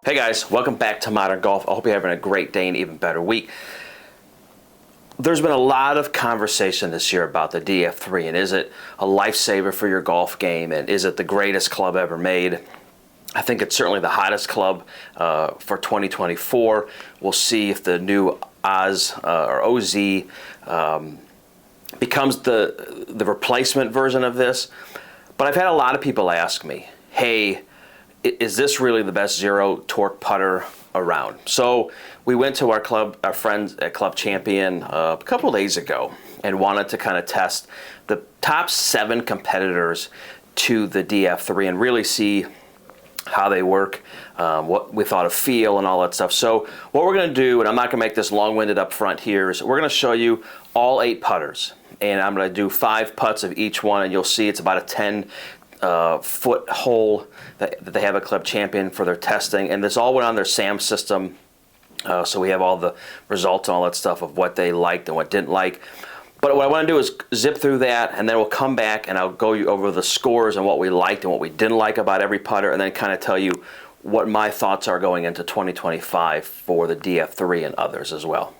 Hey guys, welcome back to Modern Golf. I hope you're having a great day and even better week. There's been a lot of conversation this year about the DF3 and is it a lifesaver for your golf game and is it the greatest club ever made? I think it's certainly the hottest club for 2024. We'll see if the new Oz or OZ becomes the replacement version of this. But I've had a lot of people ask me, hey, is this really the best zero torque putter around? So we went to our friends at Club Champion a couple of days ago and wanted to kind of test the top 7 competitors to the DF3 and really see how they work, what we thought of feel and all that stuff. So what we're going to do, and I'm not going to make this long-winded up front here, is we're going to show you all 8 putters. And I'm going to do 5 putts of each one, and you'll see it's about a 10 foot hole that they have at Club Champion for their testing, and this all went on their SAM system, so we have all the results and all that stuff of what they liked and what didn't like. But what I want to do is zip through that, and then we'll come back and I'll go over the scores and what we liked and what we didn't like about every putter, and then kind of tell you what my thoughts are going into 2025 for the DF3 and others as well.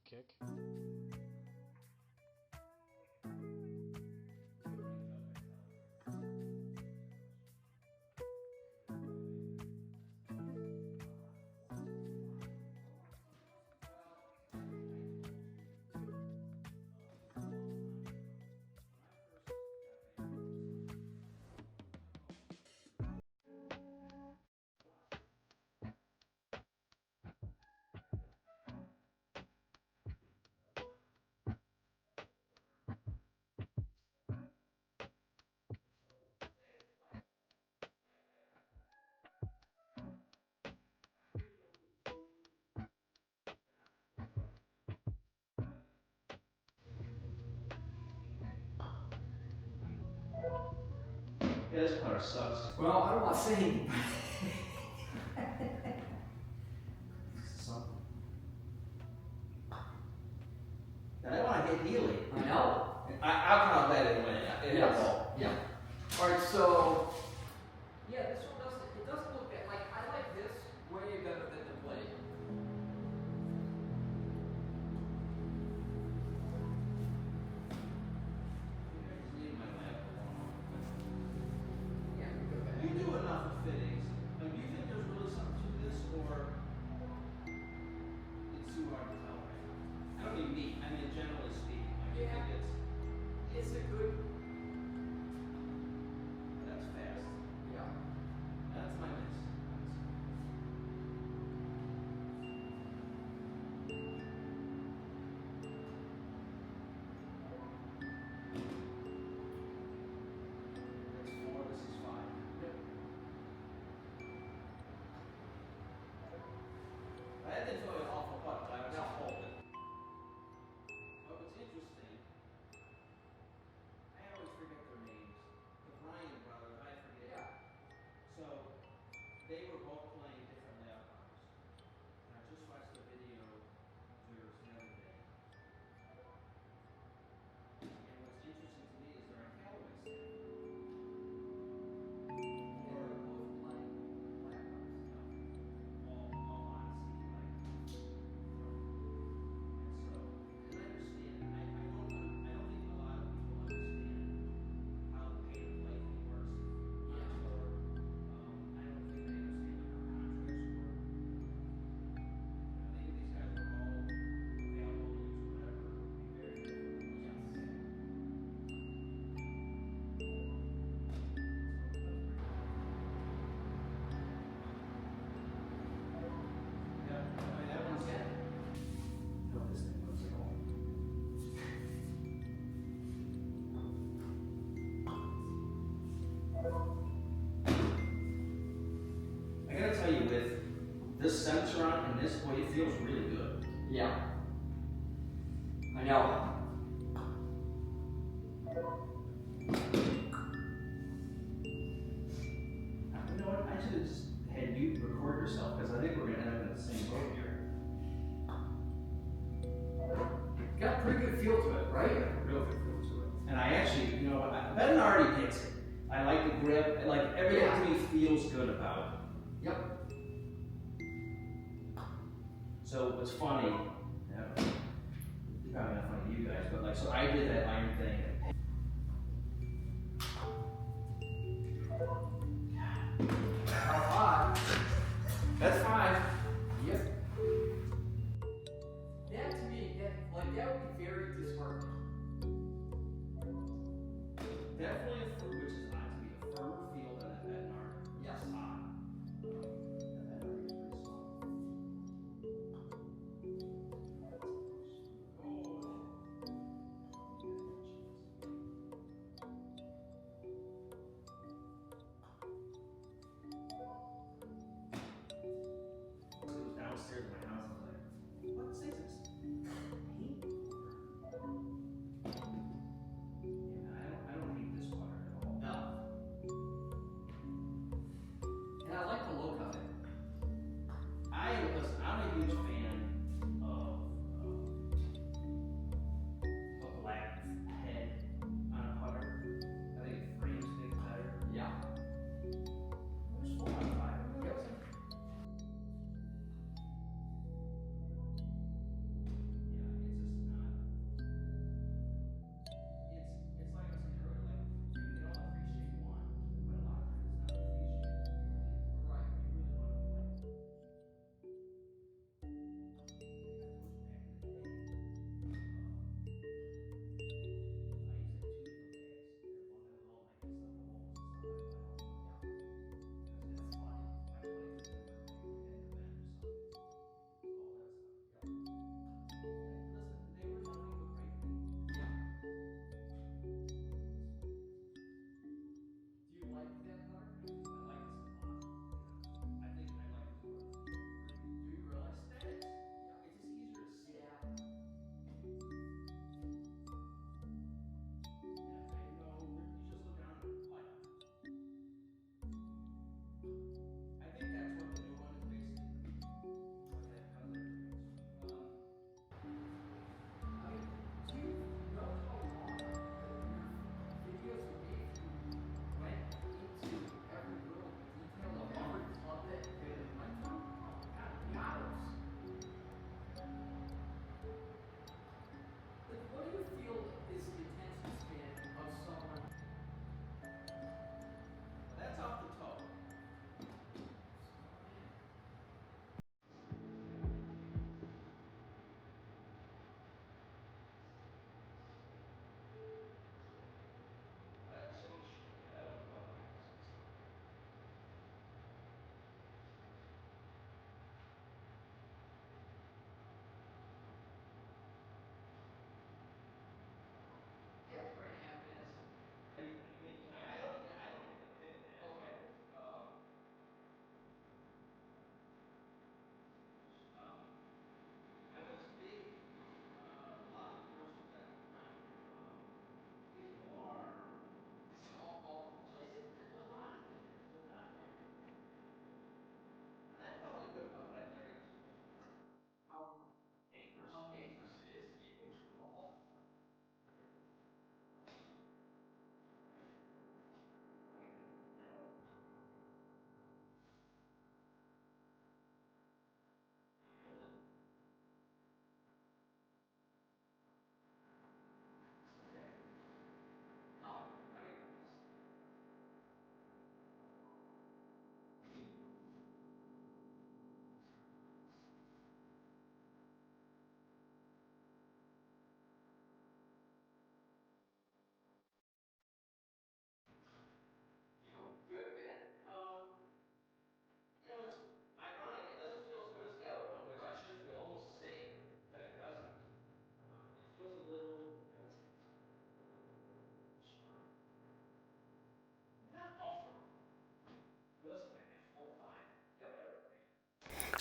Kick. Yeah, this putter sucks. Well, I don't want to say anything. Now I want to hit Healy. I know. I'll count that in a minute. Yes. Yeah. All right. So, yeah, this one doesn't. It doesn't look bad. Like I like this way better than the blade. Yeah, we go back. You do enough of fittings. Like, do you think there's really something to this, or it's too hard to tell right now? I don't mean me. I mean generally speaking. Like, Yeah. I think It's a good. that's fast. Yeah. That's my miss. That's 4. This is 5. Yep. this sensor on and this way, it feels really good. Yeah. I know. You know what? I should have just had you record yourself because I think we're gonna end up in the same boat here. Got a pretty good feel to it, right? Real good feel to it. And I actually, you know what? Bettinardi gets it. I like the grip. Like everything to me feels good about it. Yep. So what's funny, probably not funny to you guys, but like, so I did that iron thing. That's fine. Yep. That to me, that would be very disheartening. Definitely a food which is odd to me, a firmer feel than that Bettinardi. Yes. Odd. That Bettinardi is pretty soft. Downstairs in my house, I was like, what is this? Paint over. Yeah, I don't hate this water at all.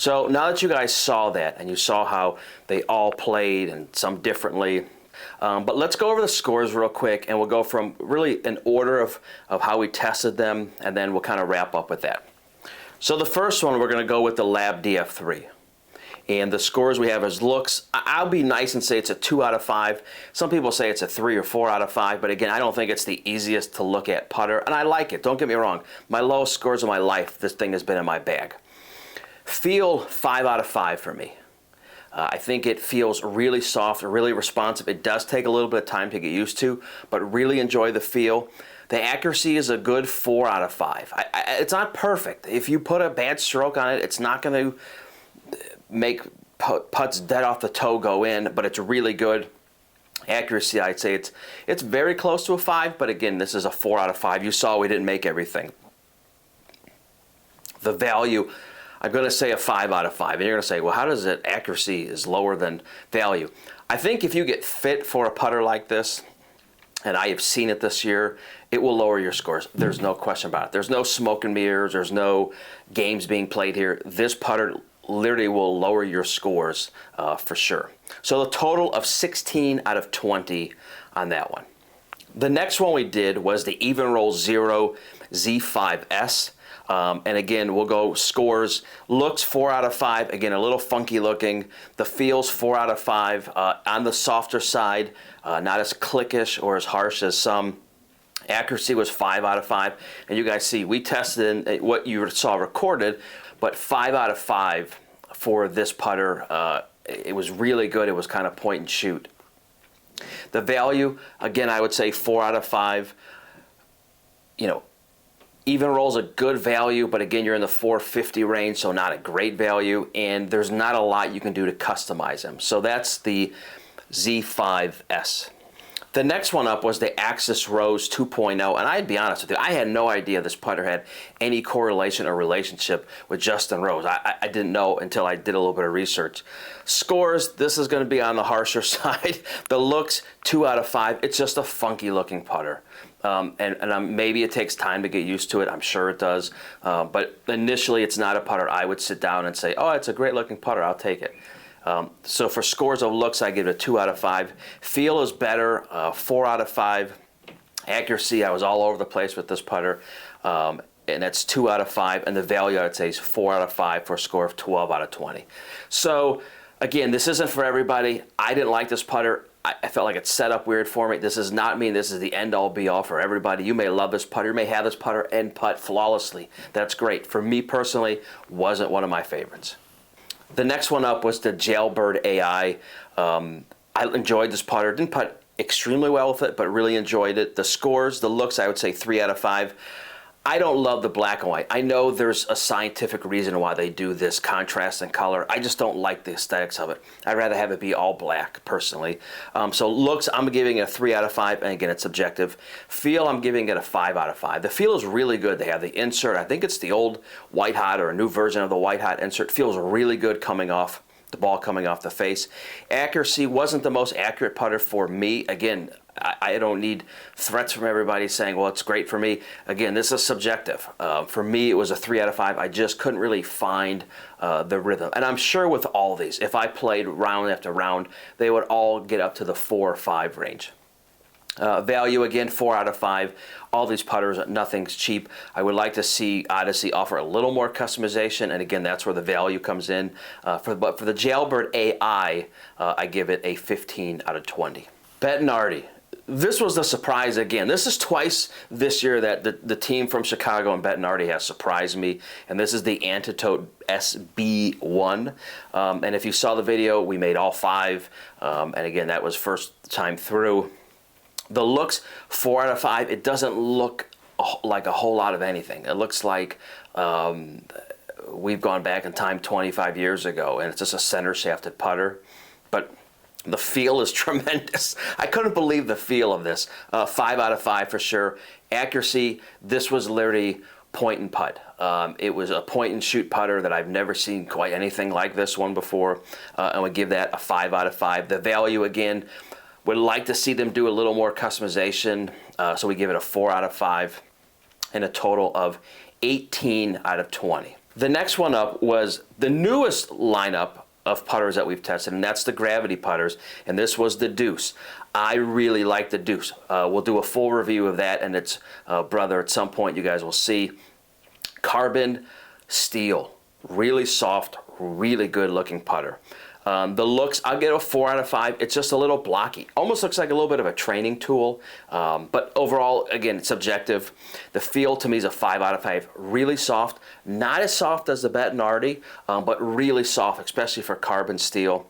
So now that you guys saw that and you saw how they all played and some differently, but let's go over the scores real quick, and we'll go from really an order of how we tested them, and then we'll kind of wrap up with that. So the first one, we're going to go with the LAB DF3. And the scores we have as looks, I'll be nice and say it's a 2 out of 5. Some people say it's a 3 or 4 out of 5, but again, I don't think it's the easiest to look at putter, and I like it, don't get me wrong. My lowest scores of my life, this thing has been in my bag. Feel, 5 out of 5 for me. I think it feels really soft, really responsive. It does take a little bit of time to get used to, but really enjoy the feel. The accuracy is a good 4 out of 5. It's not perfect. If you put a bad stroke on it, it's not going to make putts dead off the toe go in, but it's really good. Accuracy, I'd say it's very close to a 5, but again, this is a 4 out of 5. You saw we didn't make everything. The value, I'm going to say a 5 out of 5. And you're going to say, well, how does it accuracy is lower than value? I think if you get fit for a putter like this, and I have seen it this year, it will lower your scores. There's no question about it. There's no smoke and mirrors. There's no games being played here. This putter literally will lower your scores for sure. So the total of 16 out of 20 on that one. The next one we did was the Evnroll Z2s. And again, we'll go scores. Looks 4 out of 5. Again, a little funky looking. The feels 4 out of 5. On the softer side, not as clickish or as harsh as some. Accuracy was 5 out of 5. And you guys see, we tested in what you saw recorded, but 5 out of 5 for this putter. It was really good. It was kind of point and shoot. The value, again, I would say 4 out of 5. You know, Evnroll's a good value, but again, you're in the $450 range, so not a great value, and there's not a lot you can do to customize them. So that's the Z2s. The next one up was the Axis Rose 2.0, and I'd be honest with you, I had no idea this putter had any correlation or relationship with Justin Rose. I didn't know until I did a little bit of research. Scores, this is going to be on the harsher side. The looks, 2 out of 5. It's just a funky looking putter. Maybe it takes time to get used to it. I'm sure it does. But initially, it's not a putter I would sit down and say, oh, it's a great looking putter, I'll take it. So for scores of looks, I give it a 2 out of 5. Feel is better, 4 out of 5. Accuracy, I was all over the place with this putter, and that's 2 out of 5. And the value, I would say, is 4 out of 5 for a score of 12 out of 20. So again, this isn't for everybody. I didn't like this putter. I felt like it's set up weird for me. This does not mean this is the end-all be-all for everybody. You may love this putter. You may have this putter and putt flawlessly. That's great. For me personally, wasn't one of my favorites. The next one up was the Jailbird AI. I enjoyed this putter. Didn't putt extremely well with it, but really enjoyed it. The scores, the looks, I would say 3 out of 5. I don't love the black and white. I know there's a scientific reason why they do this contrast and color. I just don't like the aesthetics of it. I'd rather have it be all black, personally. So looks, I'm giving it a 3 out of 5, and again, it's subjective. Feel, I'm giving it a 5 out of 5. The feel is really good. They have the insert. I think it's the old White Hot or a new version of the White Hot insert. Feels really good coming off the ball, coming off the face. Accuracy wasn't the most accurate putter for me. Again, I don't need threats from everybody saying, well, it's great for me. Again, this is subjective. For me, it was a 3 out of 5. I just couldn't really find the rhythm. And I'm sure with all these, if I played round after round, they would all get up to the 4 or 5 range. Value, again, 4 out of 5. All these putters, nothing's cheap. I would like to see Odyssey offer a little more customization, and again, that's where the value comes in. But for the Jailbird AI, I give it a 15 out of 20. Bettinardi. This was the surprise again. This is twice this year that the team from Chicago and Bettinardi has surprised me, and this is the Antidote SB1. And if you saw the video, we made all 5, and again, that was first time through. The looks, 4 out of 5. It doesn't look like a whole lot of anything. It looks like we've gone back in time 25 years ago, and it's just a center shafted putter. But the feel is tremendous. I couldn't believe the feel of this. 5 out of 5 for sure. Accuracy, this was literally point and putt. It was a point and shoot putter that I've never seen quite anything like this one before. And would give that a 5 out of 5. The value, again, would like to see them do a little more customization. So we give it a 4 out of 5 and a total of 18 out of 20. The next one up was the newest lineup of putters that we've tested, and that's the gravity putters, and this was the Deuce. I really like the Deuce. We'll do a full review of that and its brother at some point. You guys will see. Carbon steel, really soft, really good looking putter. The looks, I'll get a 4 out of 5. It's just a little blocky. Almost looks like a little bit of a training tool. But overall, again, it's subjective. The feel to me is a 5 out of 5. Really soft. Not as soft as the Bettinardi, but really soft, especially for carbon steel.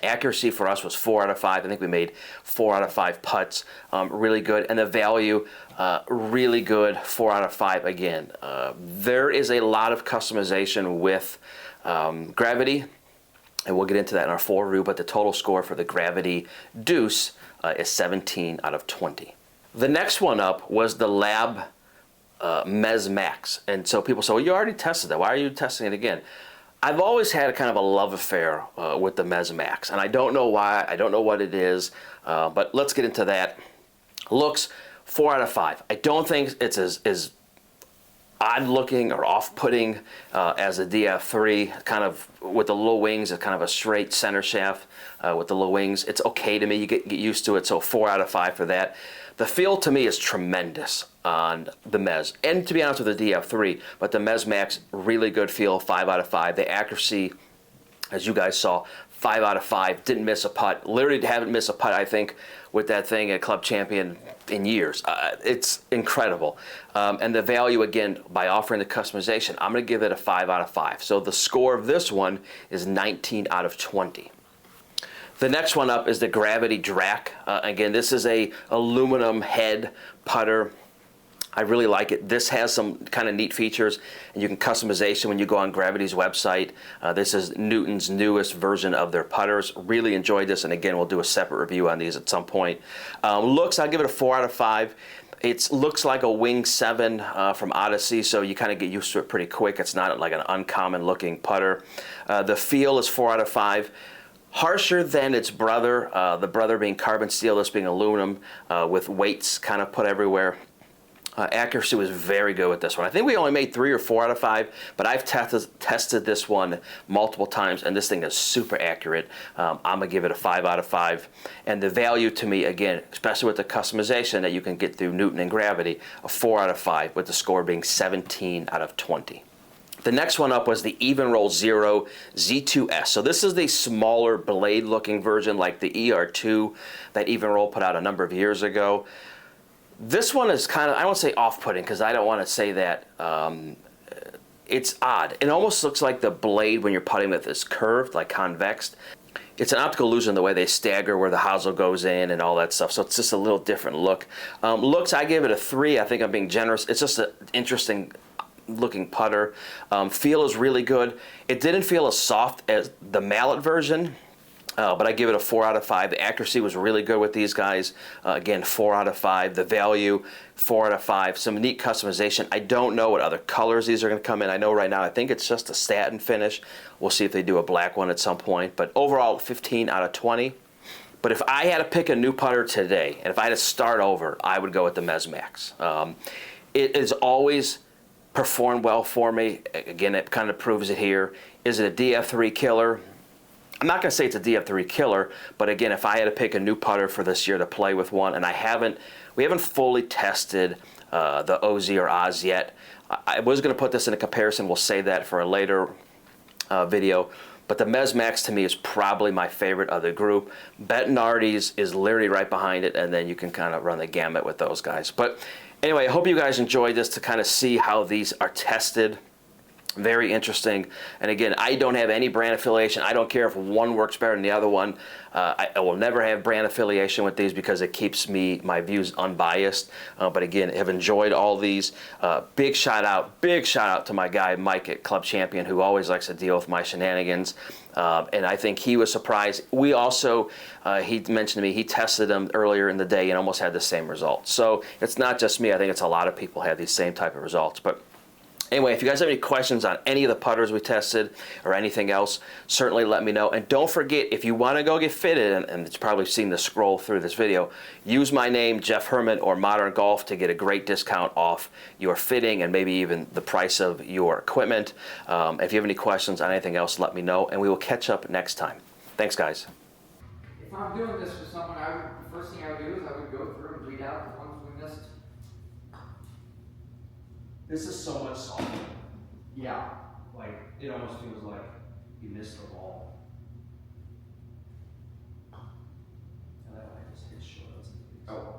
Accuracy for us was 4 out of 5. I think we made 4 out of 5 putts. Really good. And the value, really good, 4 out of 5 again. There is a lot of customization with gravity, and we'll get into that in our full review, but the total score for the Gravity Deuce is 17 out of 20. The next one up was the LAB Mezz Max. And so people say, well, you already tested that. Why are you testing it again? I've always had a kind of a love affair with the Mezz Max, and I don't know why. I don't know what it is, but let's get into that. Looks, 4 out of 5. I don't think it's as odd looking or off-putting as a DF3, kind of with the low wings, it's kind of a straight center shaft with the low wings. It's okay to me, you get used to it, so 4 out of 5 for that. The feel to me is tremendous on the Mezz, and to be honest with the DF3, but the Mezz Max, really good feel, 5 out of 5. The accuracy, as you guys saw, 5 out of 5, didn't miss a putt. Literally haven't missed a putt, I think, with that thing at Club Champion in years. It's incredible. And the value, again, by offering the customization, I'm going to give it a 5 out of 5. So the score of this one is 19 out of 20. The next one up is the Gravity Drac. Again, this is a aluminum head putter. I really like it. This has some kind of neat features, and you can customization when you go on Gravity's website. This is Newton's newest version of their putters. Really enjoyed this, and again, we'll do a separate review on these at some point. Looks, I'll give it a 4 out of 5. It looks like a Wing 7 from Odyssey, so you kind of get used to it pretty quick. It's not like an uncommon looking putter. The feel is 4 out of 5. Harsher than its brother, the brother being carbon steel, this being aluminum, with weights kind of put everywhere. Accuracy was very good with this one. I think we only made 3 or 4 out of 5, but I've tested this one multiple times, and this thing is super accurate. I'm going to give it a 5 out of 5. And the value to me, again, especially with the customization that you can get through Newton and Gravity, a 4 out of 5, with the score being 17 out of 20. The next one up was the Evnroll Z2s. So this is the smaller blade-looking version, like the ER2 that Evnroll put out a number of years ago. This one is kind of, I won't say off-putting because I don't want to say that. It's odd. It almost looks like the blade when you're putting with is curved, like convexed. It's an optical illusion the way they stagger where the hosel goes in and all that stuff. So it's just a little different look. Looks, I give it a 3. I think I'm being generous. It's just an interesting looking putter. Feel is really good. It didn't feel as soft as the mallet version. But I give it a 4 out of 5. The accuracy was really good with these guys. Again, 4 out of 5. The value, 4 out of 5. Some neat customization. I don't know what other colors these are going to come in. I know right now I think it's just a satin finish. We'll see if they do a black one at some point. But overall, 15 out of 20. But if I had to pick a new putter today, and if I had to start over, I would go with the Mezz Max. It has always performed well for me. Again, it kind of proves it here. Is it a DF3 killer? I'm not going to say it's a DF3 killer, but again, if I had to pick a new putter for this year to play with one, and we haven't fully tested the OZ or Oz yet. I was going to put this in a comparison. We'll save that for a later video. But the Mezz Max to me is probably my favorite of the group. Bettinardi's is literally right behind it, and then you can kind of run the gamut with those guys. But anyway, I hope you guys enjoyed this to kind of see how these are tested. Very interesting. And again, I don't have any brand affiliation. I don't care if one works better than the other one. I will never have brand affiliation with these because it keeps my views unbiased. But again, have enjoyed all these. Big shout out to my guy Mike at Club Champion, who always likes to deal with my shenanigans. And I think he was surprised. We also, he mentioned to me, he tested them earlier in the day and almost had the same results. So it's not just me. I think it's a lot of people have these same type of results. But Anyway, if you guys have any questions on any of the putters we tested or anything else, certainly let me know. And don't forget, if you want to go get fitted, and it's probably seen the scroll through this video, use my name, Jeff Herman or Modern Golf, to get a great discount off your fitting and maybe even the price of your equipment. If you have any questions on anything else, let me know, and we will catch up next time. Thanks, guys. If I'm doing this for someone, the first thing I would do is I would go through and read out the ones we missed. This is so much softer. Yeah. Like, it almost feels like you missed the ball. And that one I just hit short. Oh.